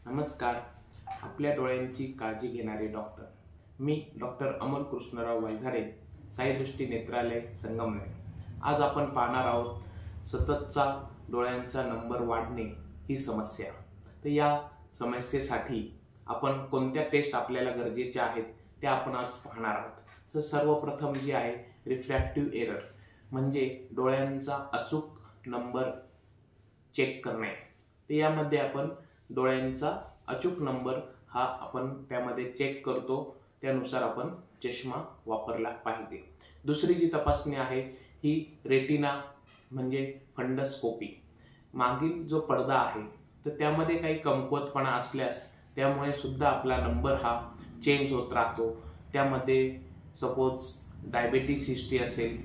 नमस्कार. आपल्या डोळ्यांची काळजी घेणारे डॉक्टर. मी डॉक्टर अमोल कृष्णराव वालझाडे, साईदृष्टी नेत्रालय संगमनेर. आज आपण पाहणार आहोत सततचा डोळ्यांचा नंबर वाढणे ही समस्या. तर या समस्येसाठी आपण कोणत्या टेस्ट आपल्याला गरजेच्या आहेत त्या आपण आज पाहणार आहोत. तर सर्वप्रथम जी आहे रिफ्रॅक्टिव्ह एरर, म्हणजे डोळ्यांचा अचूक नंबर चेक करणे. तर यामध्ये आपण डोळ्यांचा अचूक नंबर हा आपण त्यामध्ये चेक करतो, त्यानुसार आपण चष्मा वापरला पाहिजे. दुसरी जी तपासणी आहे ही रेटिना म्हणजे फंडस्कोपी. मागील जो पडदा आहे तर त्यामध्ये काही कमकुवतपणा असल्यास त्यामुळे सुद्धा आपला नंबर हा चेंज होत राहतो. त्यामध्ये सपोज डायबेटीस हिस्ट्री असेल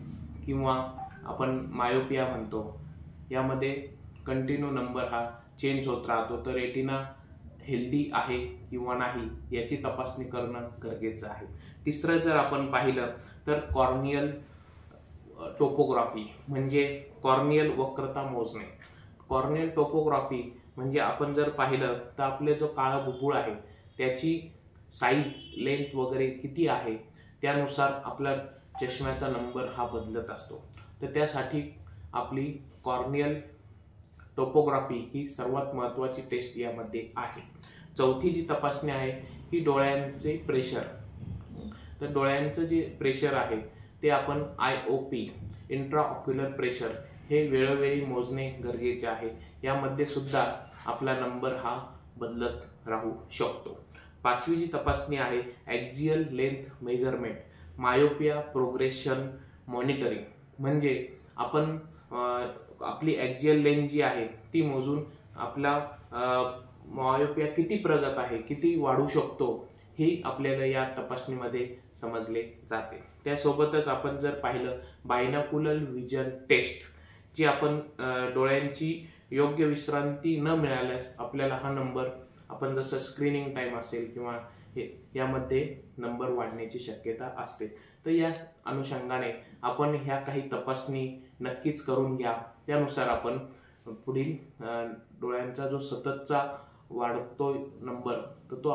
किंवा आपण मायोपिया म्हणतो, यामध्ये कंटिन्यू नंबर हा चेंज होत राहतो. तर रेटिना हेल्दी आहे किंवा नाही याची तपासणी करणं गरजेचं आहे. तिसरं जर आपण पाहिलं तर कॉर्नियल टोपोग्राफी म्हणजे कॉर्नियल वक्रता मोजणे. कॉर्नियल टोपोग्राफी म्हणजे आपण जर पाहिलं तर आपले जो काळा बुबुळ आहे त्याची साईज, लेंथ वगैरे किती आहे त्यानुसार आपला चष्म्याचा नंबर हा बदलत असतो. तर त्यासाठी आपली कॉर्नियल टोपोग्राफी ही सर्वात महत्त्वाची टेस्ट यामध्ये आहे. चौथी जी तपासणी आहे ही डोळ्यांचे प्रेशर. तर डोळ्यांचं जे प्रेशर आहे ते आपण IOP इंट्राऑक्युलर प्रेशर हे वेळोवेळी मोजणे गरजेचे आहे. यामध्ये सुद्धा आपला नंबर हा बदलत राहू शकतो. पाचवी जी तपासणी आहे axial length measurement, myopia progression monitoring. म्हणजे आपण आपली ॲक्झियल लेंथ जी आहे ती मोजून आपला मायोपिया किती प्रगत आहे, किती वाढू शकतो हे आपल्याला या तपासणीमध्ये समजले जाते. त्यासोबतच आपण जर पाहिलं बायनॉक्युलर विजन टेस्ट, जी आपण डोळ्यांची योग्य विश्रांती न मिळाल्यास आपल्याला हा नंबर, आपण जसं स्क्रीनिंग टाईम असेल किंवा यामध्ये नंबर वाढण्याची शक्यता असते. तर या अनुषंगाने आपण ह्या काही तपासणी नक्कीच करून घ्या. त्यानुसार आपण पुढील डोळ्यांचा जो सततचा वाढतो नंबर तर तो